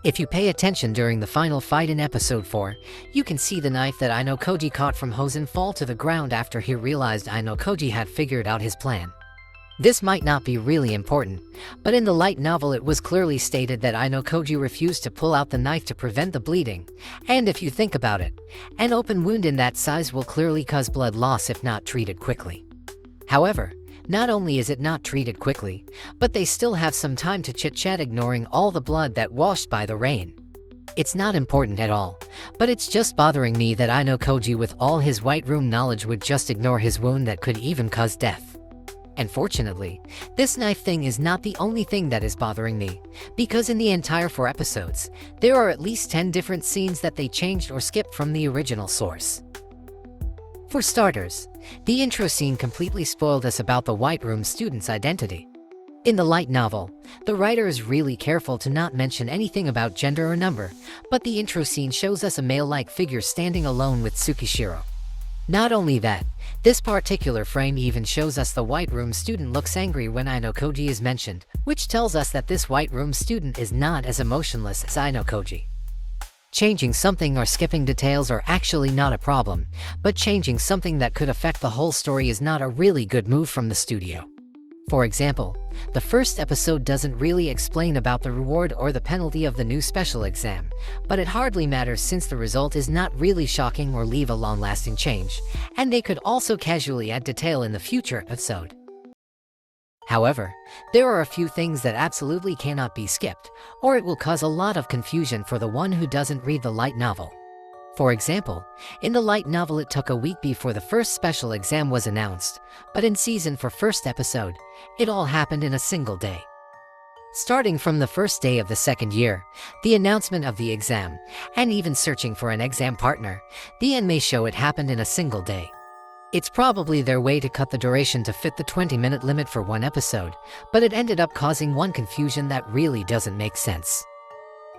If you pay attention during the final fight in episode 4, you can see the knife that Ayanokoji caught from Hosen fall to the ground after he realized Ayanokoji had figured out his plan. This might not be really important, but in the light novel it was clearly stated that Ayanokoji refused to pull out the knife to prevent the bleeding, and if you think about it, an open wound in that size will clearly cause blood loss if not treated quickly. However, not only is it not treated quickly, but they still have some time to chit-chat ignoring all the blood that washed by the rain. It's not important at all, but it's just bothering me that Ayanokoji with all his White Room knowledge would just ignore his wound that could even cause death. And fortunately, this knife thing is not the only thing that is bothering me, because in the entire 4 episodes, there are at least 10 different scenes that they changed or skipped from the original source. For starters, the intro scene completely spoiled us about the White Room student's identity. In the light novel, the writer is really careful to not mention anything about gender or number, but the intro scene shows us a male-like figure standing alone with Tsukishiro. Not only that, this particular frame even shows us the White Room student looks angry when Ayanokoji is mentioned, which tells us that this White Room student is not as emotionless as Ayanokoji. Changing something or skipping details are actually not a problem, but changing something that could affect the whole story is not a really good move from the studio. For example, the first episode doesn't really explain about the reward or the penalty of the new special exam, but it hardly matters since the result is not really shocking or leave a long-lasting change, and they could also casually add detail in the future episode. However, there are a few things that absolutely cannot be skipped, or it will cause a lot of confusion for the one who doesn't read the light novel. For example, in the light novel it took a week before the first special exam was announced, but in season 4 first episode, it all happened in a single day. Starting from the first day of the second year, the announcement of the exam, and even searching for an exam partner, the anime show it happened in a single day. It's probably their way to cut the duration to fit the 20-minute limit for one episode, but it ended up causing one confusion that really doesn't make sense.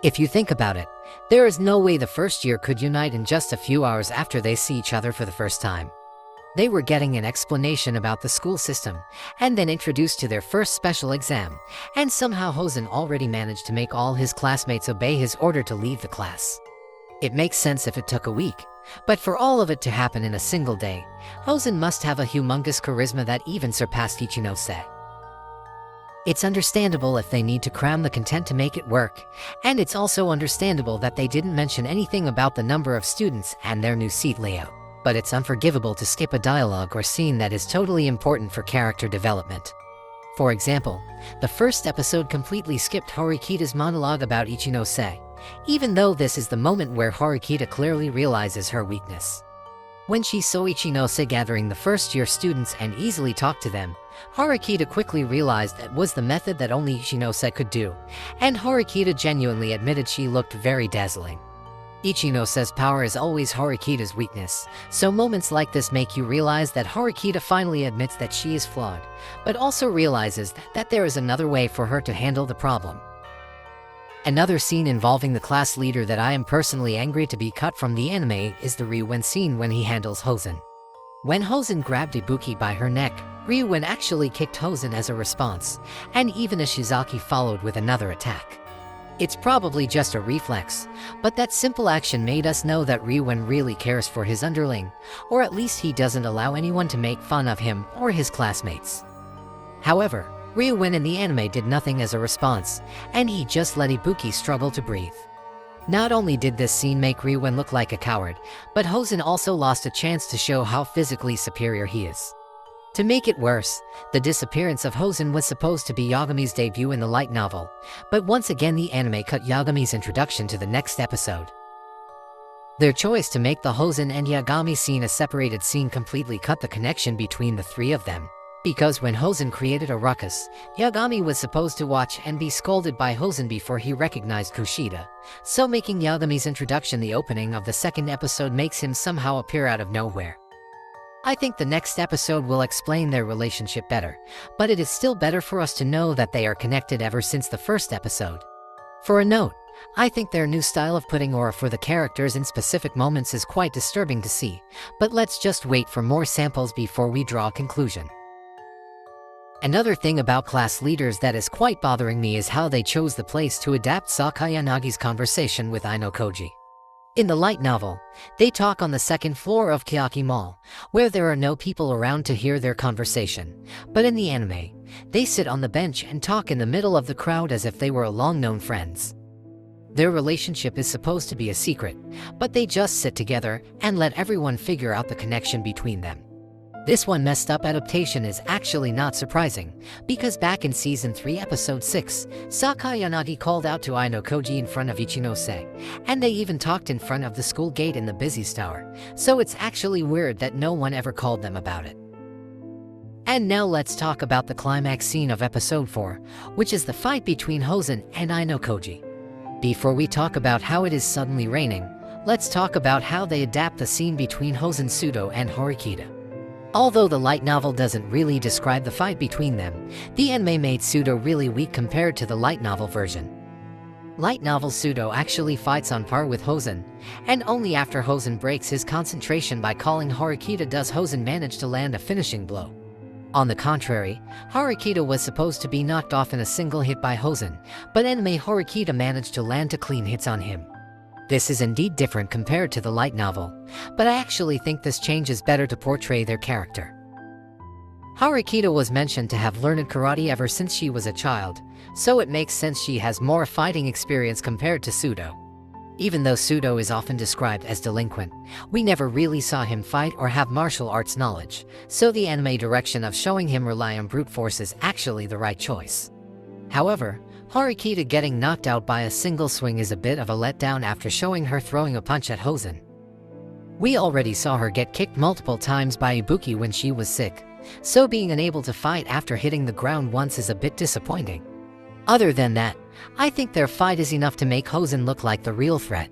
If you think about it, there is no way the first year could unite in just a few hours after they see each other for the first time. They were getting an explanation about the school system, and then introduced to their first special exam, and somehow Hosen already managed to make all his classmates obey his order to leave the class. It makes sense if it took a week, but for all of it to happen in a single day, Hosen must have a humongous charisma that even surpassed Ichinose. It's understandable if they need to cram the content to make it work, and it's also understandable that they didn't mention anything about the number of students and their new seat layout, but it's unforgivable to skip a dialogue or scene that is totally important for character development. For example, the first episode completely skipped Horikita's monologue about Ichinose, even though this is the moment where Horikita clearly realizes her weakness. When she saw Ichinose gathering the first-year students and easily talked to them, Horikita quickly realized that was the method that only Ichinose could do, and Horikita genuinely admitted she looked very dazzling. Ichinose's power is always Horikita's weakness, so moments like this make you realize that Horikita finally admits that she is flawed, but also realizes that there is another way for her to handle the problem. Another scene involving the class leader that I am personally angry to be cut from the anime is the Ryuen scene when he handles Hosen. When Hosen grabbed Ibuki by her neck, Ryuen actually kicked Hosen as a response, and even Ishizaki followed with another attack. It's probably just a reflex, but that simple action made us know that Ryuen really cares for his underling, or at least he doesn't allow anyone to make fun of him or his classmates. However, Ryuen in the anime did nothing as a response, and he just let Ibuki struggle to breathe. Not only did this scene make Ryuen look like a coward, but Hosen also lost a chance to show how physically superior he is. To make it worse, the disappearance of Hosen was supposed to be Yagami's debut in the light novel, but once again the anime cut Yagami's introduction to the next episode. Their choice to make the Hosen and Yagami scene a separated scene completely cut the connection between the three of them. Because when Hosen created a ruckus, Yagami was supposed to watch and be scolded by Hosen before he recognized Kushida, so making Yagami's introduction the opening of the second episode makes him somehow appear out of nowhere. I think the next episode will explain their relationship better, but it is still better for us to know that they are connected ever since the first episode. For a note, I think their new style of putting aura for the characters in specific moments is quite disturbing to see, but let's just wait for more samples before we draw a conclusion. Another thing about class leaders that is quite bothering me is how they chose the place to adapt Sakayanagi's conversation with Ayanokoji. In the light novel, they talk on the second floor of Kiyaki Mall, where there are no people around to hear their conversation. But in the anime, they sit on the bench and talk in the middle of the crowd as if they were long-known friends. Their relationship is supposed to be a secret, but they just sit together and let everyone figure out the connection between them. This one messed up adaptation is actually not surprising, because back in Season 3 Episode 6, Sakayanagi called out to Ayanokoji in front of Ichinose, and they even talked in front of the school gate in the busy tower, so it's actually weird that no one ever called them about it. And now let's talk about the climax scene of Episode 4, which is the fight between Hosen and Ayanokoji. Before we talk about how it is suddenly raining, let's talk about how they adapt the scene between Hosen Sudo and Horikita. Although the light novel doesn't really describe the fight between them, the anime made Sudo really weak compared to the light novel version. Light novel Sudo actually fights on par with Hosen, and only after Hosen breaks his concentration by calling Horikita does Hosen manage to land a finishing blow. On the contrary, Horikita was supposed to be knocked off in a single hit by Hosen, but anime Horikita managed to land 2 clean hits on him. This is indeed different compared to the light novel, but I actually think this change is better to portray their character. Horikita was mentioned to have learned karate ever since she was a child, so it makes sense she has more fighting experience compared to Sudo. Even though Sudo is often described as delinquent, we never really saw him fight or have martial arts knowledge, so the anime direction of showing him rely on brute force is actually the right choice. However, Horikita getting knocked out by a single swing is a bit of a letdown after showing her throwing a punch at Hosen. We already saw her get kicked multiple times by Ibuki when she was sick, so being unable to fight after hitting the ground once is a bit disappointing. Other than that, I think their fight is enough to make Hosen look like the real threat.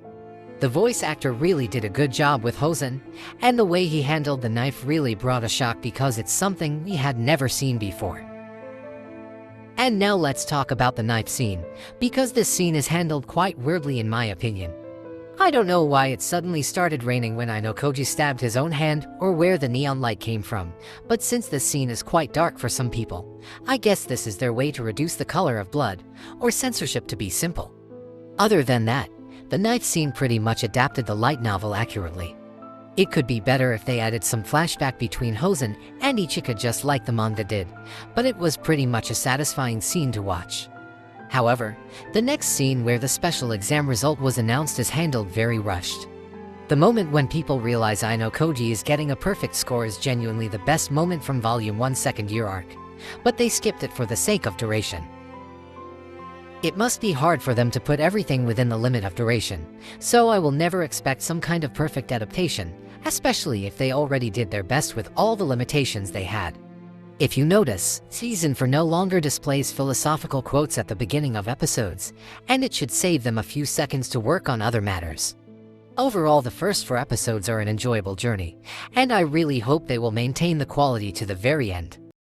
The voice actor really did a good job with Hosen, and the way he handled the knife really brought a shock because it's something we had never seen before. And now let's talk about the knife scene, because this scene is handled quite weirdly in my opinion. I don't know why it suddenly started raining when Ayanokoji stabbed his own hand or where the neon light came from, but since this scene is quite dark for some people, I guess this is their way to reduce the color of blood, or censorship to be simple. Other than that, the knife scene pretty much adapted the light novel accurately. It could be better if they added some flashback between Hosen and Ichika just like the manga did, but it was pretty much a satisfying scene to watch. However, the next scene where the special exam result was announced is handled very rushed. The moment when people realize Ayanokoji is getting a perfect score is genuinely the best moment from Volume 1 second year arc, but they skipped it for the sake of duration. It must be hard for them to put everything within the limit of duration, so I will never expect some kind of perfect adaptation, especially if they already did their best with all the limitations they had. If you notice, Season 4 no longer displays philosophical quotes at the beginning of episodes, and it should save them a few seconds to work on other matters. Overall, the first 4 episodes are an enjoyable journey, and I really hope they will maintain the quality to the very end.